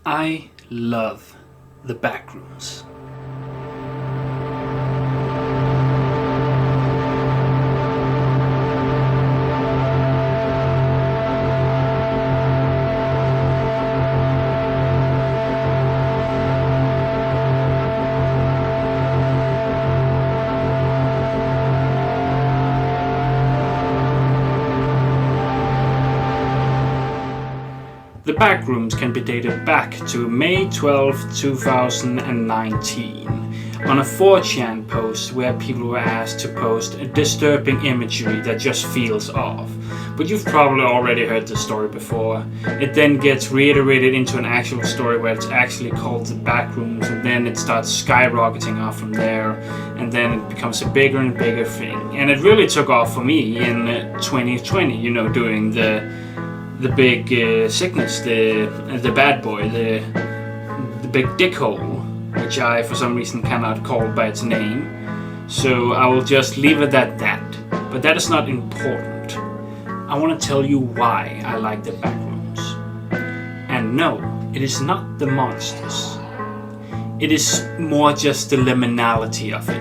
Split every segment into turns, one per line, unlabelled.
I love the Backrooms. The Backrooms can be dated back to May 12, 2019, on a 4chan post where people were asked to post a disturbing imagery that just feels off. But you've probably already heard the story before. It then gets reiterated into an actual story where it's actually called the Backrooms, and then it starts skyrocketing off from there, and then it becomes a bigger and bigger thing. And it really took off for me in 2020, during the big sickness, the bad boy, the big dickhole, which I for some reason cannot call by its name. So I will just leave it at that. But that is not important. I want to tell you why I like the Backrooms. And no, it is not the monsters. It is more just the liminality of it.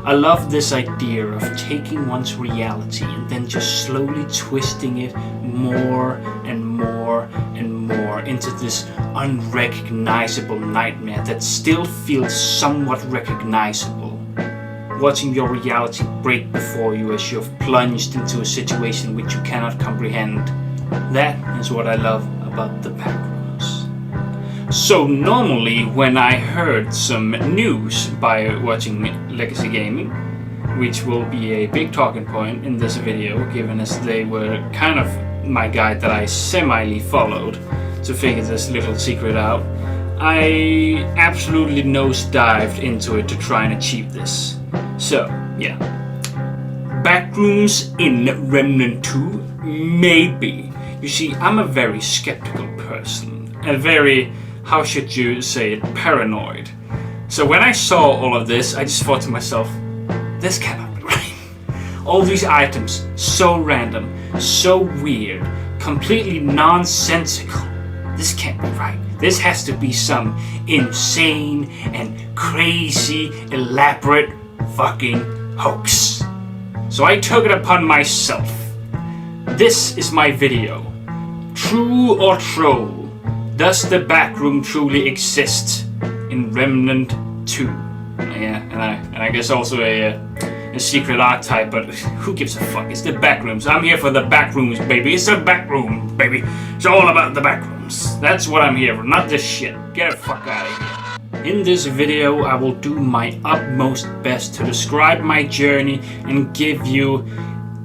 I love this idea of taking one's reality and then just slowly twisting it more and more and more into this unrecognizable nightmare that still feels somewhat recognizable. Watching your reality break before you as you've plunged into a situation which you cannot comprehend. That is what I love about the Backrooms. So normally when I heard some news by watching Legacy Gaming, which will be a big talking point in this video, given as they were kind of my guide that I semi-ly followed to figure this little secret out, I absolutely nosedived into it to try and achieve this. So, yeah. Backrooms in Remnant 2? Maybe. You see, I'm a very skeptical person. A very, how should you say it, paranoid. So when I saw all of this, I just thought to myself, this cannot be right. All these items, so random, so weird, completely nonsensical. This can't be right. This has to be some insane and crazy, elaborate fucking hoax. So I took it upon myself. This is my video. True or troll? Does the Backroom truly exist in Remnant 2? Yeah, and I guess also a secret archetype, but who gives a fuck? It's the Backrooms. I'm here for the Backrooms, baby. It's the Backroom, baby. It's all about the Backrooms. That's what I'm here for, not this shit. Get the fuck out of here. In this video, I will do my utmost best to describe my journey and give you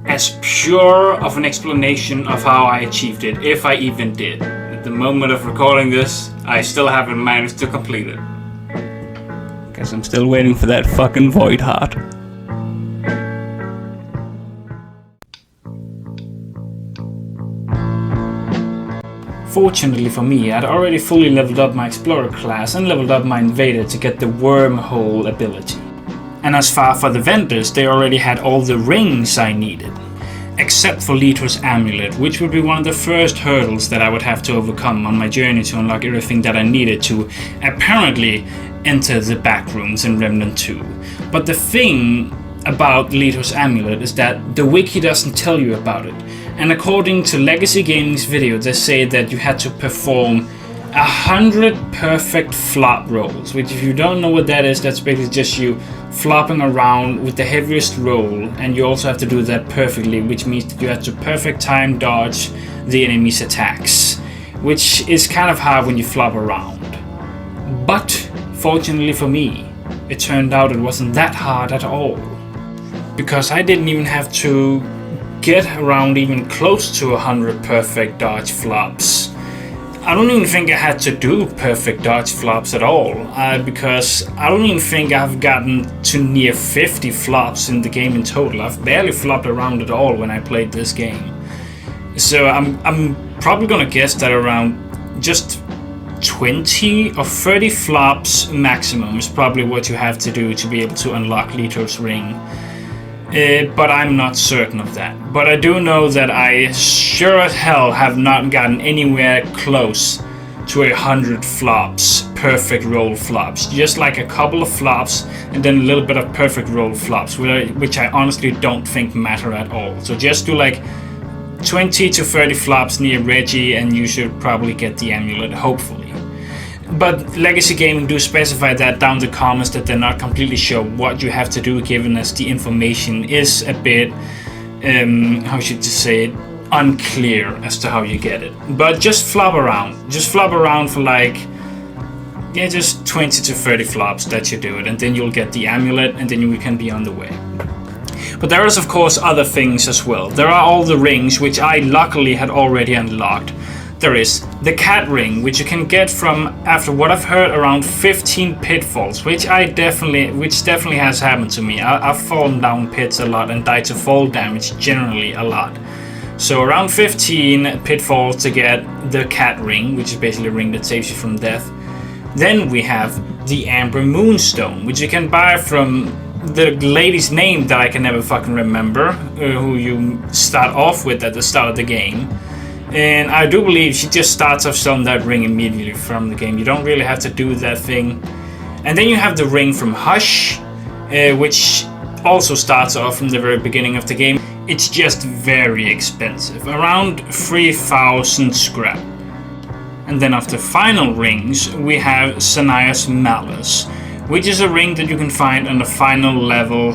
as pure of an explanation of how I achieved it, if I even did. At the moment of recording this, I still haven't managed to complete it. Guess I'm still waiting for that fucking void heart. Fortunately for me, I'd already fully leveled up my Explorer class and leveled up my Invader to get the Wormhole ability. And as far for the vendors, they already had all the rings I needed. Except for Letor's Amulet, which would be one of the first hurdles that I would have to overcome on my journey to unlock everything that I needed to apparently enter the Backrooms in Remnant 2. But the thing about Letor's Amulet is that the wiki doesn't tell you about it. And according to Legacy Gaming's video, they say that you had to perform 100 perfect flop rolls, which if you don't know what that is, that's basically just you flopping around with the heaviest roll, and you also have to do that perfectly, which means that you have to perfect time dodge the enemy's attacks, which is kind of hard when you flop around. But fortunately for me, it turned out it wasn't that hard at all, because I didn't even have to get around even close to 100 perfect dodge flops. I don't even think I had to do perfect dodge flops at all, because I don't even think I've gotten to near 50 flops in the game in total. I've barely flopped around at all when I played this game. So I'm probably gonna guess that around just 20 or 30 flops maximum is probably what you have to do to be able to unlock Letor's ring. But I'm not certain of that. But I do know that I sure as hell have not gotten anywhere close to 100 flops, perfect roll flops. Just like a couple of flops and then a little bit of perfect roll flops, which I honestly don't think matter at all. So just do like 20 to 30 flops near Reggie and you should probably get the amulet, hopefully. But Legacy Gaming do specify that down the comments that they're not completely sure what you have to do, given as the information is a bit, how should you say it, unclear as to how you get it. But just flop around. Just flop around for like, yeah, just 20 to 30 flops that you do it, and then you'll get the amulet, and then you can be on the way. But there is of course other things as well. There are all the rings, which I luckily had already unlocked. There is the cat ring, which you can get from, after what I've heard, around 15 pitfalls, which definitely has happened to me. I've fallen down pits a lot and died to fall damage generally a lot. So around 15 pitfalls to get the cat ring, which is basically a ring that saves you from death. Then we have the Amber Moonstone, which you can buy from the lady's name that I can never fucking remember, who you start off with at the start of the game. And I do believe she just starts off selling that ring immediately from the game. You don't really have to do that thing. And then you have the ring from Hush, which also starts off from the very beginning of the game. It's just very expensive, around 3,000 scrap. And then after final rings, we have Sanaya's Malice, which is a ring that you can find on the final level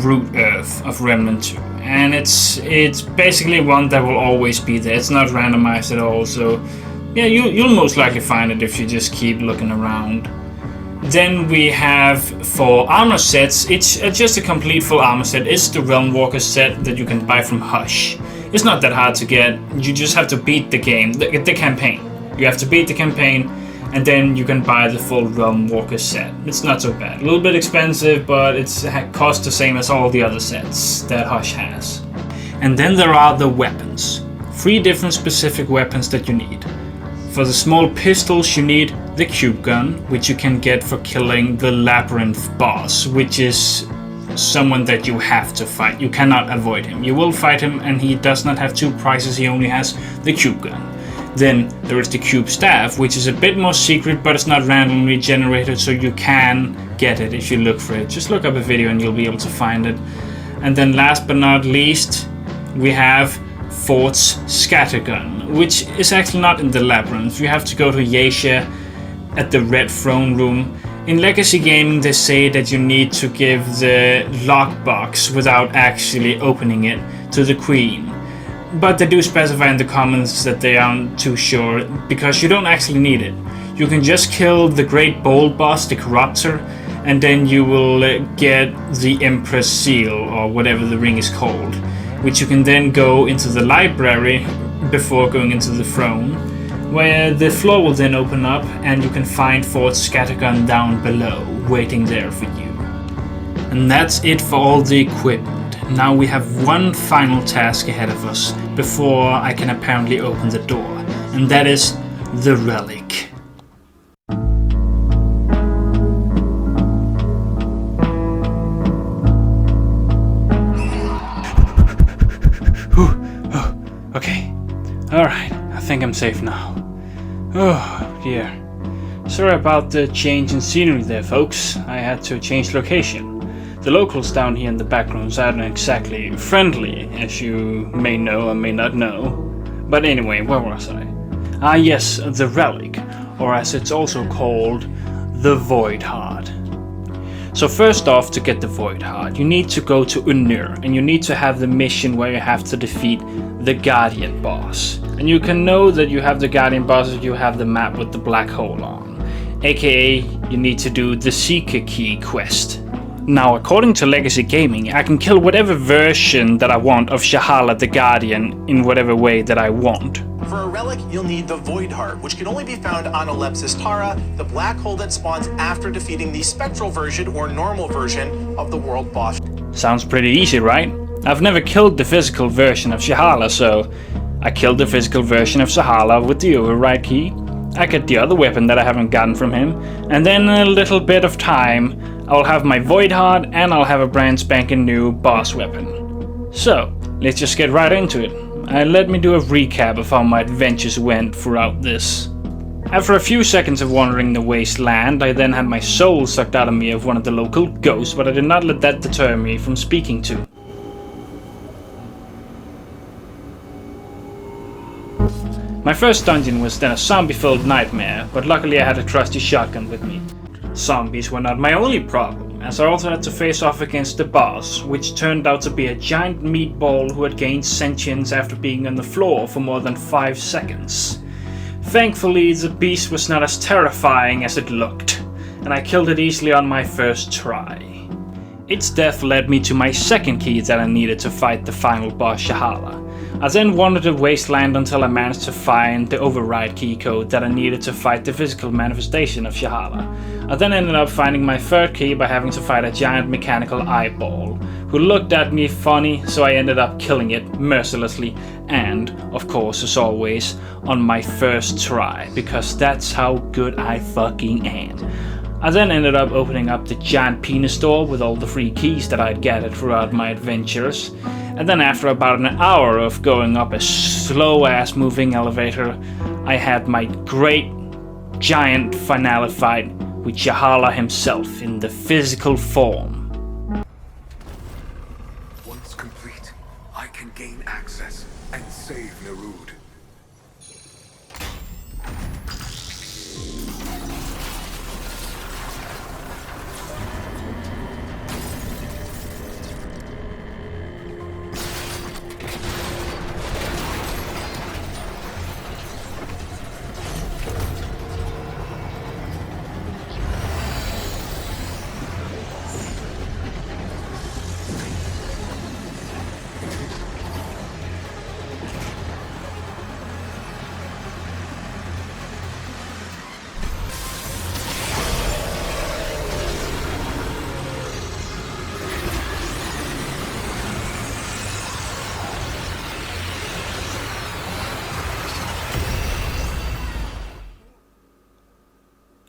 Root Earth of Remnant 2. And it's basically one that will always be there. It's not randomized at all, so yeah, you'll most likely find it if you just keep looking around. Then we have, for armor sets, it's just a complete full armor set. It's the Realm Walker set that you can buy from Hush. It's not that hard to get. You just have to beat the game, the campaign. You have to beat the campaign, and then you can buy the full Realm Walker set. It's not so bad. A little bit expensive, but it costs the same as all the other sets that Hush has. And then there are the weapons. 3 different specific weapons that you need. For the small pistols, you need the cube gun, which you can get for killing the Labyrinth boss, which is someone that you have to fight. You cannot avoid him. You will fight him, and he does not have 2 prizes. He only has the cube gun. Then there is the cube staff, which is a bit more secret, but it's not randomly generated, so you can get it if you look for it. Just look up a video and you'll be able to find it. And then last but not least, we have Fort's scattergun, which is actually not in the labyrinth. You have to go to Yaesha at the Red Throne Room. In Legacy Gaming, they say that you need to give the lockbox without actually opening it to the Queen. But they do specify in the comments that they aren't too sure, because you don't actually need it. You can just kill the Great Bold Boss, the Corruptor, and then you will get the Empress Seal, or whatever the ring is called, which you can then go into the library before going into the throne, where the floor will then open up and you can find Fort's scattergun down below, waiting there for you. And that's it for all the equipment. Now we have one final task ahead of us before I can apparently open the door, and that is the relic. Okay, alright, I think I'm safe now. Oh dear. Sorry about the change in scenery there, folks. I had to change location. The locals down here in the Backrooms aren't exactly friendly, as you may know or may not know. But anyway, where was I? Ah yes, the relic, or as it's also called, the Void Heart. So first off, to get the Void Heart, you need to go to Unir, and you need to have the mission where you have to defeat the Guardian boss. And you can know that you have the Guardian boss if you have the map with the black hole on. AKA, you need to do the Seeker Key quest. Now, according to Legacy Gaming, I can kill whatever version that I want of Shahala the Guardian in whatever way that I want.
For a relic, you'll need the Void Heart, which can only be found on Alepsis Tara, the black hole that spawns after defeating the spectral version or normal version of the world boss.
Sounds pretty easy, right? I've never killed the physical version of Shahala, so I killed the physical version of Shahala with the override key. I get the other weapon that I haven't gotten from him, and then in a little bit of time, I'll have my Void Heart and I'll have a brand spanking new boss weapon. So, let's just get right into it. Let me do a recap of how my adventures went throughout this. After a few seconds of wandering the wasteland, I then had my soul sucked out of me of one of the local ghosts, but I did not let that deter me from speaking to. My first dungeon was then a zombie-filled nightmare, but luckily I had a trusty shotgun with me. Zombies were not my only problem, as I also had to face off against the boss, which turned out to be a giant meatball who had gained sentience after being on the floor for more than 5 seconds. Thankfully, the beast was not as terrifying as it looked, and I killed it easily on my first try. Its death led me to my second key that I needed to fight the final boss, Shahala. I then wandered the wasteland until I managed to find the override key code that I needed to fight the physical manifestation of Shahala. I then ended up finding my third key by having to fight a giant mechanical eyeball, who looked at me funny, so I ended up killing it mercilessly and, of course, as always, on my first try, because that's how good I fucking am. I then ended up opening up the giant penis door with all the free keys that I'd gathered throughout my adventures, and then after about an hour of going up a slow-ass moving elevator, I had my great giant finale fight with Shahala himself in the physical form.
Once complete, I can gain access and save Nerud.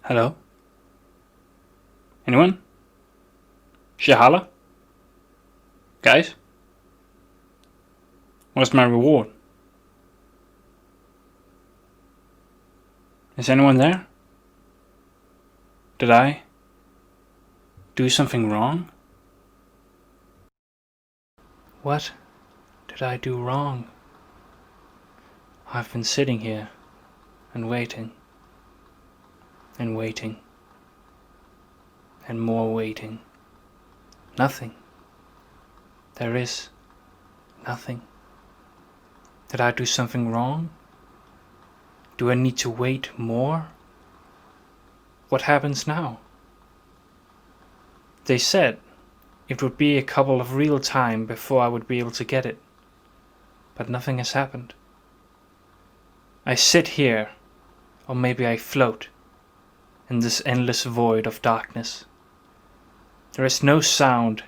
Hello? Anyone? Shahala? Guys? What's my reward? Is anyone there? Did I do something wrong? What did I do wrong? I've been sitting here and waiting. And waiting. And more waiting. Nothing. There is nothing. Did I do something wrong? Do I need to wait more? What happens now? They said it would be a couple of real time before I would be able to get it. But nothing has happened. I sit here, or maybe I float, in this endless void of darkness. There is no sound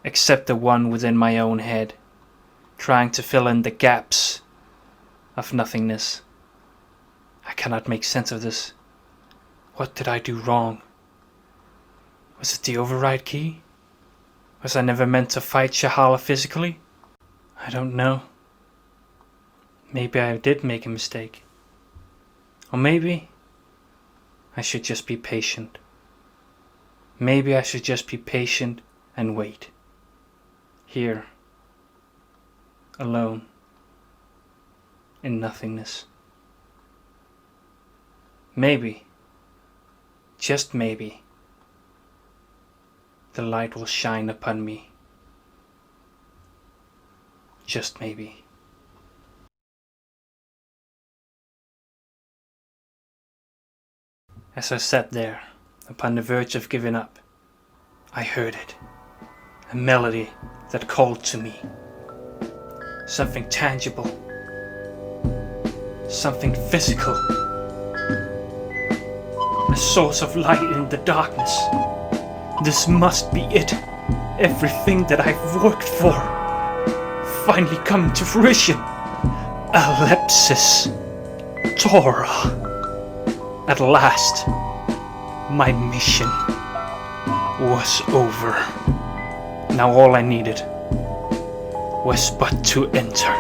except the one within my own head, trying to fill in the gaps of nothingness. I cannot make sense of this. What did I do wrong? Was it the override key? Was I never meant to fight Shahala physically? I don't know. Maybe I did make a mistake. Or maybe I should just be patient. Maybe I should just be patient and wait. Here. Alone. In nothingness. Maybe. Just maybe. The light will shine upon me. Just maybe. As I sat there, upon the verge of giving up, I heard it. A melody that called to me. Something tangible. Something physical. A source of light in the darkness. This must be it. Everything that I've worked for. Finally coming to fruition. Alepsis. Torah. At last, my mission was over. Now all I needed was but to enter.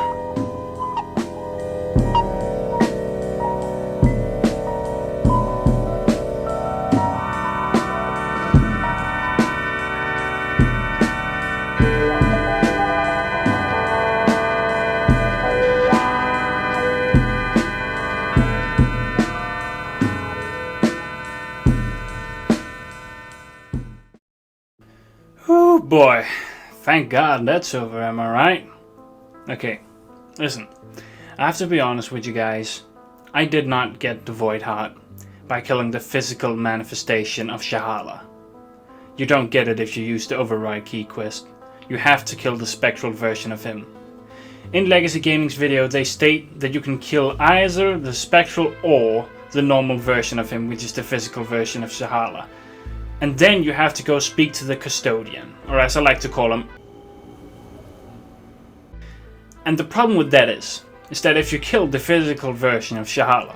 boy. Thank God that's over, am I right? Okay, listen. I have to be honest with you guys. I did not get the Void Heart by killing the physical manifestation of Shahala. You don't get it if you use the Override Key quest. You have to kill the spectral version of him. In Legacy Gaming's video, they state that you can kill either the spectral or the normal version of him, which is the physical version of Shahala. And then you have to go speak to the Custodian, or as I like to call him. And the problem with that is that if you kill the physical version of Shahala,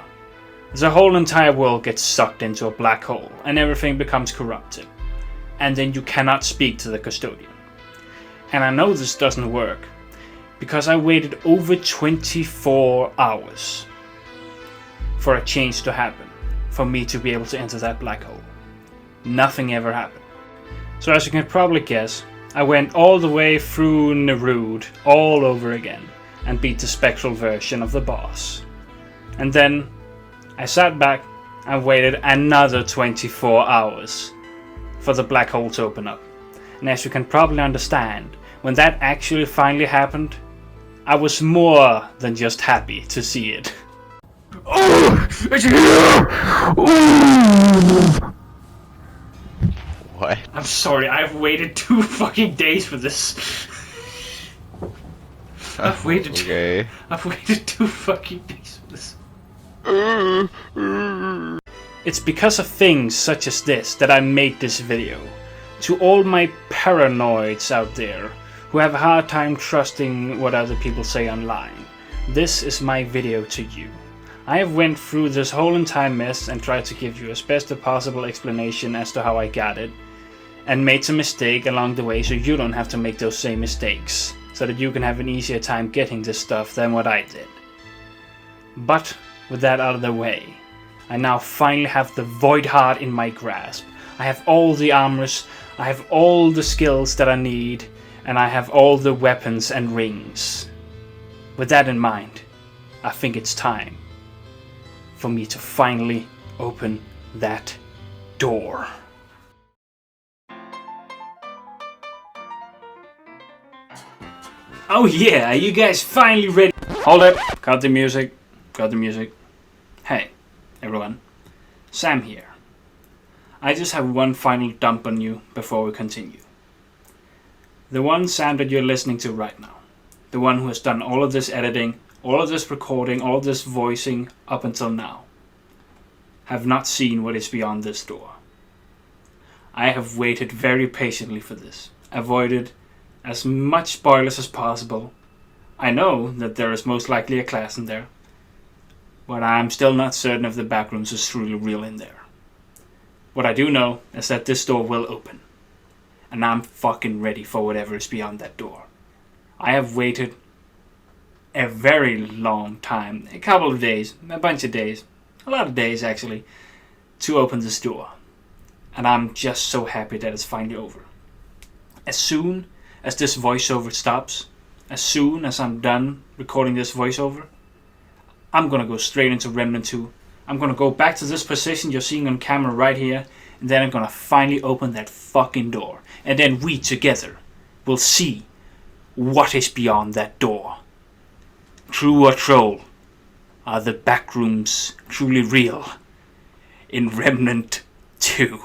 the whole entire world gets sucked into a black hole and everything becomes corrupted. And then you cannot speak to the Custodian. And I know this doesn't work, because I waited over 24 hours for a change to happen, for me to be able to enter that black hole. Nothing ever happened. So as you can probably guess, I went all the way through Nerud all over again and beat the spectral version of the boss. And then I sat back and waited another 24 hours for the black hole to open up. And as you can probably understand, when that actually finally happened, I was more than just happy to see it.
Oh, it's here! Ooh.
What?
I'm sorry, I've waited 2 fucking days for this. I've waited 2 fucking days for this. It's because of things such as this that I made this video. To all my paranoids out there who have a hard time trusting what other people say online, this is my video to you. I have went through this whole entire mess and tried to give you as best a possible explanation as to how I got it, and made some mistake along the way so you don't have to make those same mistakes, so that you can have an easier time getting this stuff than what I did. But with that out of the way, I now finally have the Void Heart in my grasp. I have all the armors, I have all the skills that I need, and I have all the weapons and rings. With that in mind, I think it's time for me to finally open that door. Oh yeah, are you guys finally ready? Hold up, cut the music, cut the music. Hey, everyone, Sam here. I just have one final dump on you before we continue. The one Sam that you're listening to right now, the one who has done all of this editing, all of this recording, all of this voicing up until now, have not seen what is beyond this door. I have waited very patiently for this, avoided as much spoilers as possible. I know that there is most likely a class in there, but I'm still not certain if the Backrooms is truly real in there. What I do know is that this door will open, and I'm fucking ready for whatever is beyond that door. I have waited a very long time, a couple of days, a bunch of days, a lot of days actually, to open this door. And I'm just so happy that it's finally over. As soon as this voiceover stops, as soon as I'm done recording this voiceover, I'm gonna go straight into Remnant 2. I'm gonna go back to this position you're seeing on camera right here, and then I'm gonna finally open that fucking door. And then we together will see what is beyond that door. True or troll? Are the Backrooms truly real? In Remnant 2.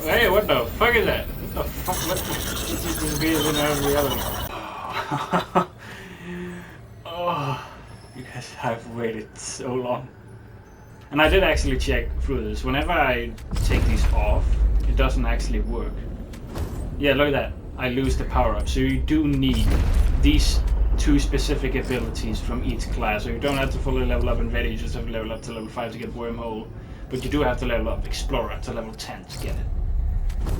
Hey, what the fuck is that? What the fuck? What is this in our reality? Oh, you guys have waited so long. And I did actually check through this. Whenever I take these off, it doesn't actually work. Yeah, look at that. I lose the power up. So you do need these 2 specific abilities from each class. So you don't have to fully level up Invader, you just have to level up to level 5 to get Wormhole. But you do have to level up Explorer to level 10 to get it.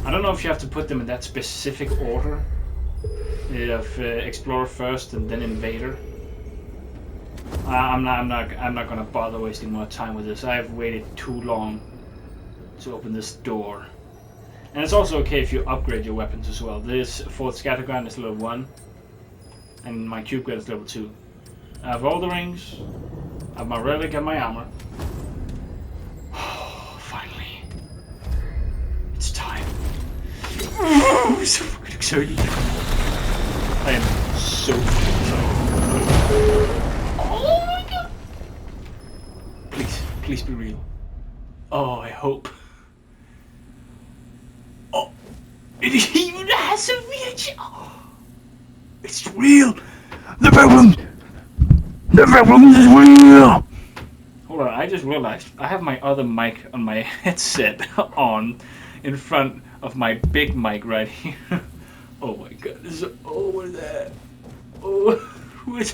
I don't know if you have to put them in that specific order. Of Explorer first and then Invader. I'm not gonna bother wasting more time with this. I've waited too long to open this door. And it's also okay if you upgrade your weapons as well. This 4th Scattergun is level 1, and my Cube Gun is level 2. I have all the rings. I have my relic and my armor. Finally. It's time. I'm so fucking excited. I am so fucking excited. Oh my god. Please be real. Oh, I hope. Oh, it even has a VHS. Oh, it's real.
The Backrooms! The Backrooms is real!
Hold on, I just realized I have my other mic on my headset on in front of my big mic right here. Oh my god, this is over there. Oh, what?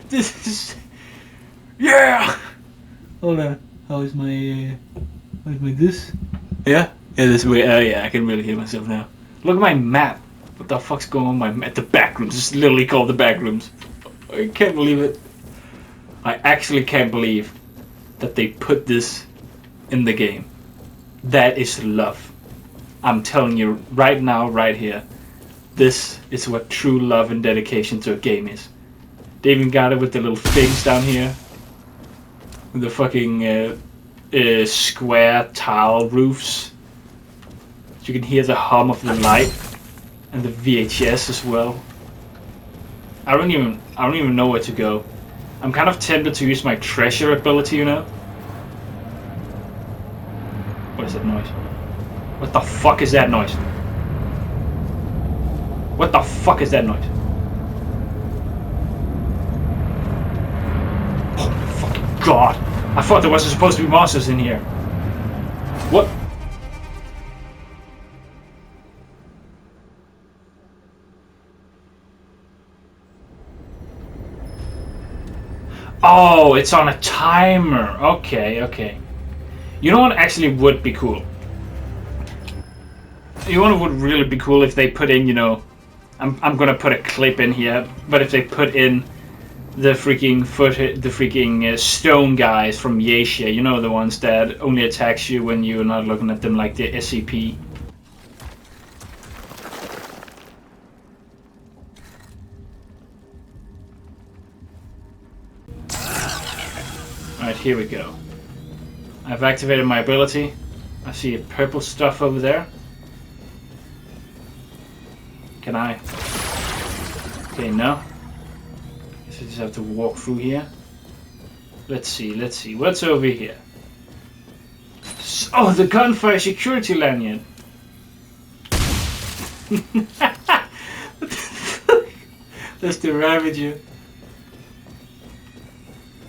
This is. Yeah! Hold on, how's my this? Yeah? Yeah, this way. Yeah, I can really hear myself now. Look at my map. What the fuck's going on with my map? The Backrooms. It's literally called the Backrooms. I can't believe it. I actually can't believe that they put this in the game. That is love. I'm telling you right now, right here. This is what true love and dedication to a game is. They even got it with the little things down here. With the fucking square tile roofs. You can hear the hum of the light. And the VHS as well. I don't even know where to go. I'm kind of tempted to use my treasure ability, you know? What is that noise? What the fuck is that noise? What the fuck is that noise? Oh my fucking god! I thought there was supposed to be monsters in here. What? Oh, it's on a timer. Okay, okay. You know what actually would be cool? You know what would really be cool if they put in, you know, I'm gonna put a clip in here, but if they put in the freaking stone guys from Yasia, you know, the ones that only attacks you when you're not looking at them, like the SCP. Alright, here we go. I've activated my ability. I see purple stuff over there. Can I? Okay, no. Guess I just have to walk through here. Let's see. What's over here? Oh, the gunfire security lanyard. That's the Ravager.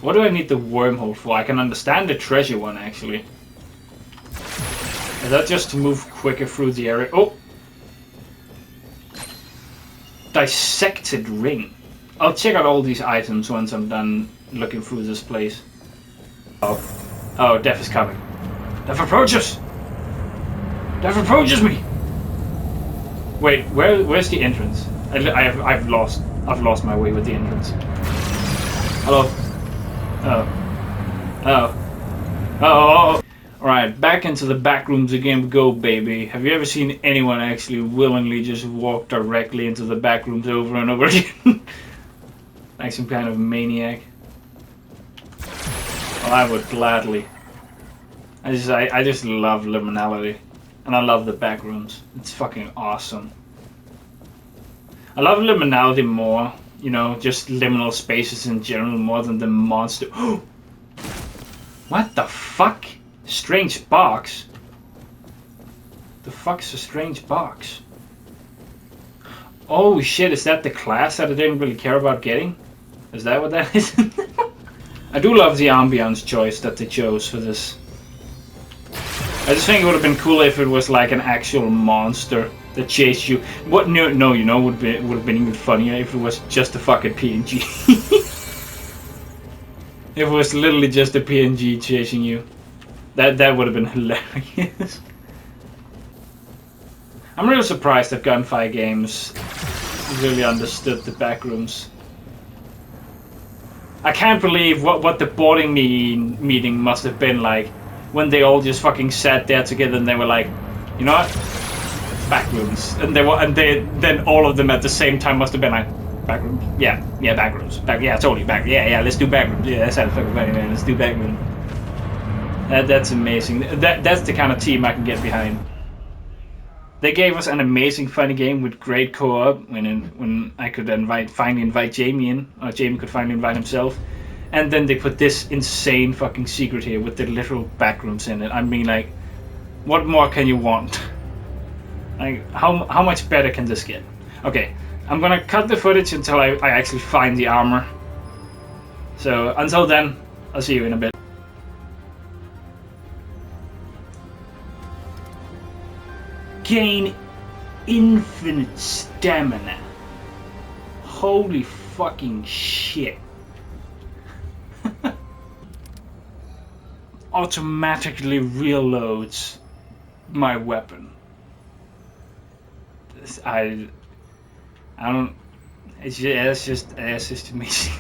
What do I need the wormhole for? I can understand the treasure one, actually. Is that just to move quicker through the area? Oh! Dissected ring. I'll check out all these items once I'm done looking through this place. Oh, death is coming. Death approaches! Death approaches me! Wait, where's the entrance? I've lost my way with the entrance. Hello? Oh. Alright, back into the back rooms again we go, baby. Have you ever seen anyone actually willingly just walk directly into the back rooms over and over again? Like some kind of maniac. Well, I would gladly. I just love liminality. And I love the back rooms. It's fucking awesome. I love liminality more. You know, just liminal spaces in general more than the monster. What the fuck? Strange box? The fuck's a strange box? Oh shit, is that the class that I didn't really care about getting? Is that what that is? I do love the ambience choice that they chose for this. I just think it would have been cool if it was like an actual monster that chased you. What? No, you know, would have been even funnier if it was just a fucking PNG. If it was literally just a PNG chasing you, that would have been hilarious. I'm really surprised that Gunfire Games really understood the backrooms. I can't believe what the boarding meeting must have been like when they all just fucking sat there together and they were like, you know what? Backrooms. And then all of them at the same time must have been like, Backrooms. Yeah, Backrooms. Yeah, totally back. Yeah, let's do Backrooms. Yeah, that's how the fucking funny, man. Let's do Backrooms. That's amazing. That's the kind of team I can get behind. They gave us an amazing funny game with great co-op when I could finally invite Jamie in, or Jamie could finally invite himself. And then they put this insane fucking secret here with the literal Backrooms in it. I mean, like, what more can you want? Like, how much better can this get? Okay, I'm gonna cut the footage until I actually find the armor. So until then, I'll see you in a bit. Gain infinite stamina. Holy fucking shit. Automatically reloads my weapon. I don't. It's just amazing.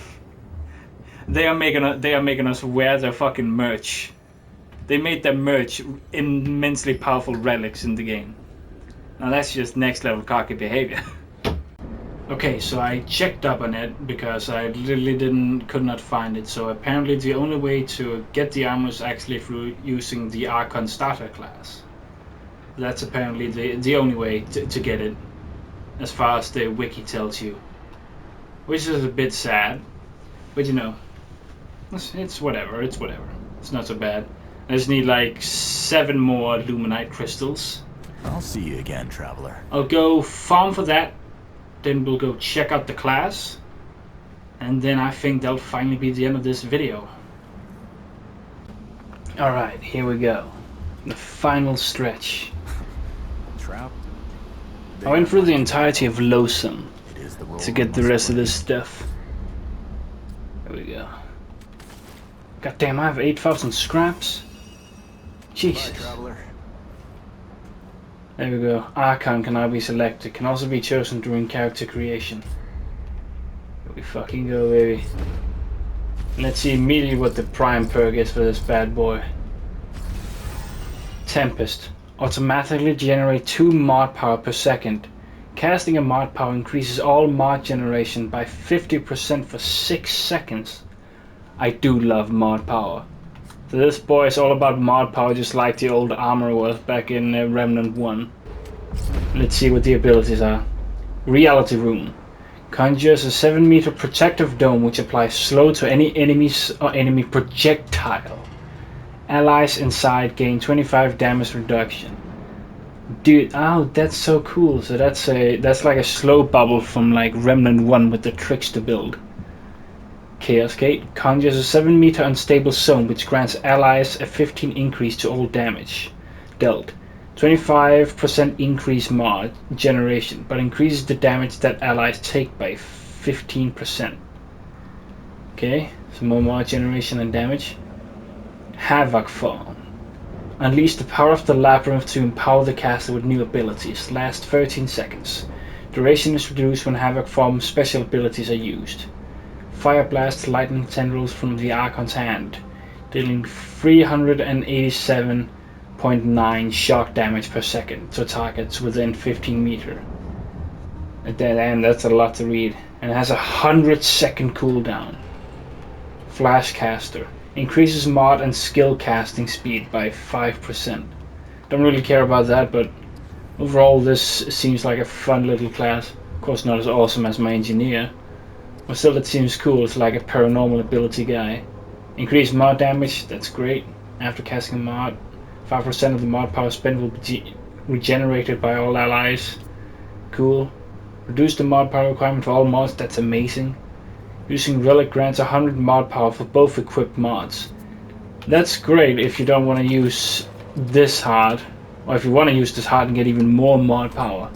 They are making us wear their fucking merch. They made their merch immensely powerful relics in the game. Now that's just next level cocky behavior. Okay, so I checked up on it because I literally could not find it. So apparently the only way to get the armor is actually through using the Archon starter class. That's apparently the only way to get it, as far as the wiki tells you. Which is a bit sad, but you know, it's whatever, it's not so bad. I just need like 7 more Luminite crystals.
I'll see you again, traveler.
I'll go farm for that, then we'll go check out the class, and then I think that'll finally be the end of this video. Alright, here we go. The final stretch.
Trap.
I went through the entirety of Loathsome to get the rest of this stuff. There we go. God damn, I have 8,000 scraps. Jesus. There we go. Archon can now be selected. Can also be chosen during character creation. Here we fucking go, baby. Let's see immediately what the prime perk is for this bad boy. Tempest. Automatically generate 2 mod power per second. Casting a mod power increases all mod generation by 50% for 6 seconds. I do love mod power. So this boy is all about mod power, just like the old armor was back in Remnant 1. Let's see what the abilities are. Reality Rune. Conjures a 7-meter protective dome which applies slow to any enemies or enemy projectile. Allies inside gain 25 damage reduction. Dude, oh, that's so cool. So that's like a slow bubble from like Remnant 1 with the Trickster build. Chaos Gate conjures a 7-meter unstable zone which grants allies a 15 increase to all damage dealt. 25% increase mod generation, but increases the damage that allies take by 15%. Okay, some more mod generation and damage. Havoc Form. Unleash the power of the labyrinth to empower the caster with new abilities. Last 13 seconds. Duration is reduced when Havoc Form special abilities are used. Fire Blast lightning tendrils from the Archon's hand, dealing 387.9 shock damage per second to targets within 15 meters. And that's a lot to read. And it has a 100-second cooldown. Flash Caster. Increases mod and skill casting speed by 5%. Don't really care about that, but overall this seems like a fun little class. Of course not as awesome as my engineer. But still it seems cool, it's like a paranormal ability guy. Increased mod damage, that's great. After casting a mod, 5% of the mod power spent will be regenerated by all allies. Cool. Reduce the mod power requirement for all mods, that's amazing. Using Relic grants 100 mod power for both equipped mods. That's great if you don't want to use this hard. Or if you want to use this hard and get even more mod power.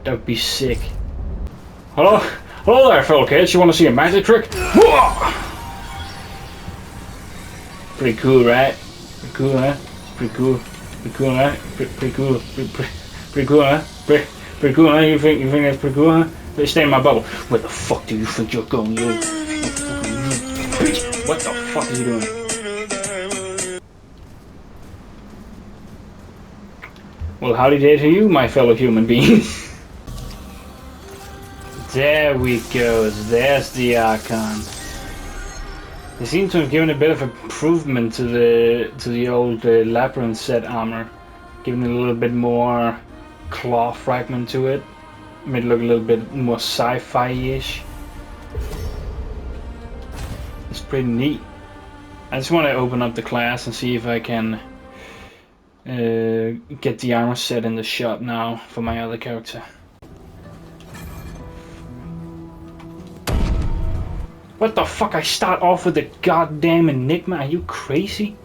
That would be sick. Hello? Hello there, fellow kids. You want to see a magic trick? Pretty cool, right? Pretty cool, huh? Pretty cool. Pretty cool, huh? Pretty cool. Pretty cool, huh? Pretty cool, huh? You think that's pretty cool, huh? Let's stay in my bubble. Where the fuck do you think you're going, you? What the fuck are you doing? Well, howdy day to you, my fellow human beings. There we go. There's the Archon. They seem to have given a bit of improvement to the old Labyrinth set armor, giving it a little bit more claw fragment to it. Made it look a little bit more sci-fi-ish. It's pretty neat. I just want to open up the class and see if I can get the armor set in the shop now for my other character. What the fuck? I start off with a goddamn Enigma? Are you crazy?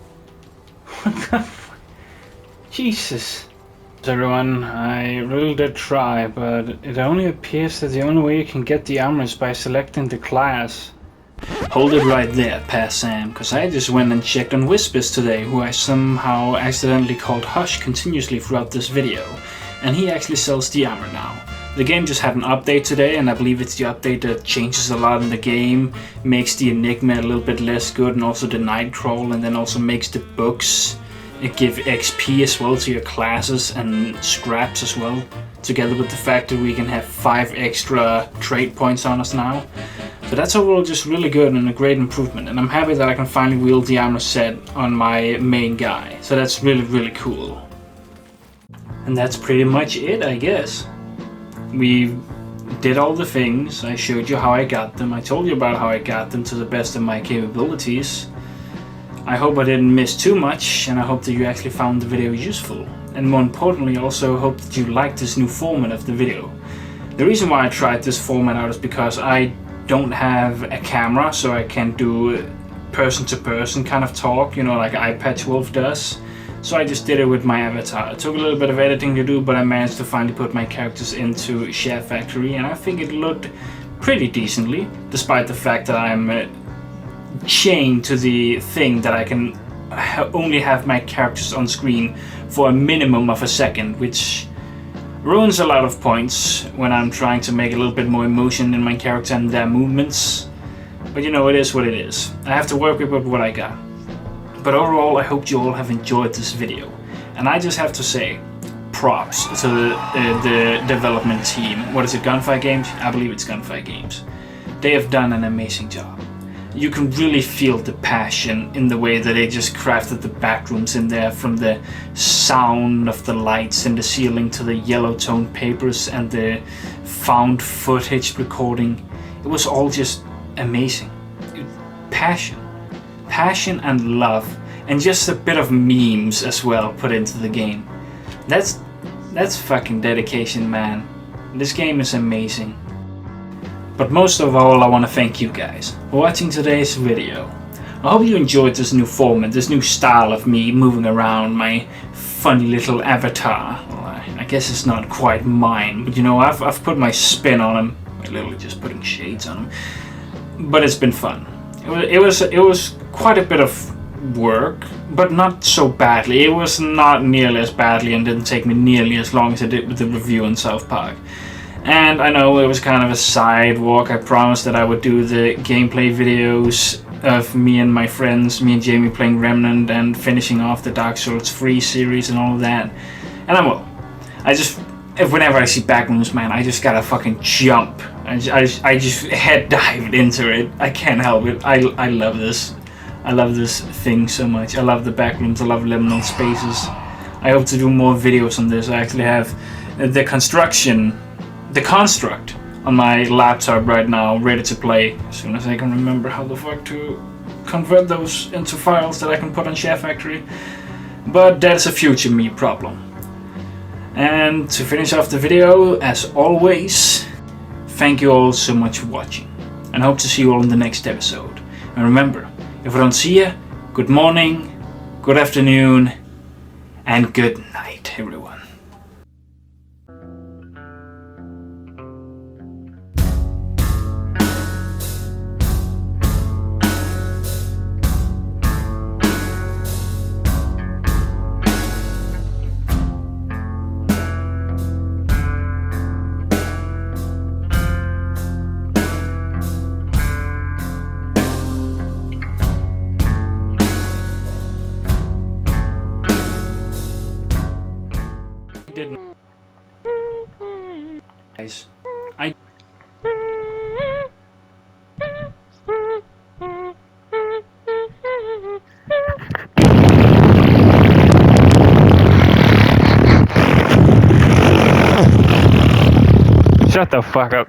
What the fuck? Jesus. Everyone, I really did try, but it only appears that the only way you can get the armor is by selecting the class. Hold it right there, Pass Sam, cause I just went and checked on Whispers today, who I somehow accidentally called Hush continuously throughout this video, and he actually sells the armor now. The game just had an update today, and I believe it's the update that changes a lot in the game, makes the Enigma a little bit less good, and also the Nightcrawl, and then also makes the books give XP as well to your classes and scraps as well, together with the fact that we can have 5 extra trade points on us now. But that's overall just really good and a great improvement, and I'm happy that I can finally wield the armor set on my main guy, so that's really cool. And that's pretty much it, I guess. We did all the things, I showed you how I got them, I told you about how I got them to the best of my capabilities. I hope I didn't miss too much, and I hope that you actually found the video useful. And more importantly, also hope that you liked this new format of the video. The reason why I tried this format out is because I don't have a camera, so I can do person-to-person kind of talk, you know, like iPatchWolf does. So I just did it with my avatar. It took a little bit of editing to do, but I managed to finally put my characters into Share Factory, and I think it looked pretty decently, despite the fact that I'm chained to the thing that I can only have my characters on screen for a minimum of a second, which ruins a lot of points when I'm trying to make a little bit more emotion in my character and their movements. But you know, it is what it is. I have to work with what I got. But overall, I hope you all have enjoyed this video. And I just have to say, props to the development team. What is it, Gunfire Games? I believe it's Gunfire Games. They have done an amazing job. You can really feel the passion in the way that they just crafted the backrooms in there, from the sound of the lights in the ceiling to the yellow toned papers and the found footage recording. It was all just amazing. Passion and love, and just a bit of memes as well put into the game. That's fucking dedication, man. This game is amazing. But most of all, I want to thank you guys for watching today's video. I hope you enjoyed this new format, this new style of me moving around my funny little avatar. Well, I guess it's not quite mine, but you know, I've put my spin on him. I'm literally just putting shades on him. But it's been fun. It was quite a bit of work, but not so badly. It was not nearly as badly and didn't take me nearly as long as it did with the review in South Park. And I know it was kind of a sidewalk. I promised that I would do the gameplay videos of me and my friends, me and Jamie playing Remnant and finishing off the Dark Souls 3 series and all of that. And I will. Whenever I see Backrooms, man, I just gotta fucking jump. I just head dive into it. I can't help it. I love this. I love this thing so much. I love the Backrooms. I love liminal spaces. I hope to do more videos on this. I actually have the construct on my laptop right now, ready to play, as soon as I can remember how the fuck to convert those into files that I can put on Share Factory. But that's a future me problem. And to finish off the video, as always, thank you all so much for watching, and hope to see you all in the next episode. And remember, if I don't see you, good morning, good afternoon, and good night, everyone. Didn't. Guys, I
Shut the fuck up.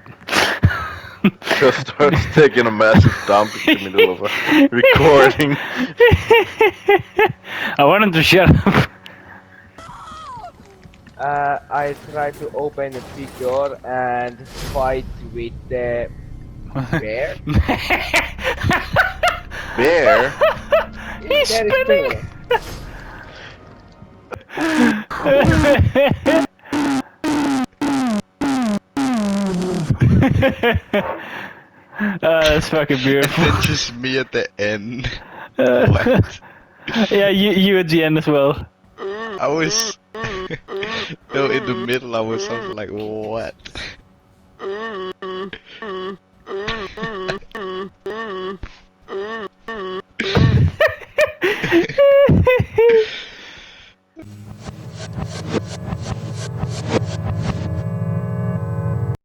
Just starts taking a massive dump in the middle of a recording.
I want him to shut up.
I tried to open the big door and fight with the bear.
Bear?
He's
There is
spinning! That's fucking beautiful.
And then just me at the end. What?
Yeah, you at the end as well.
I was... no, in the middle I was like, what?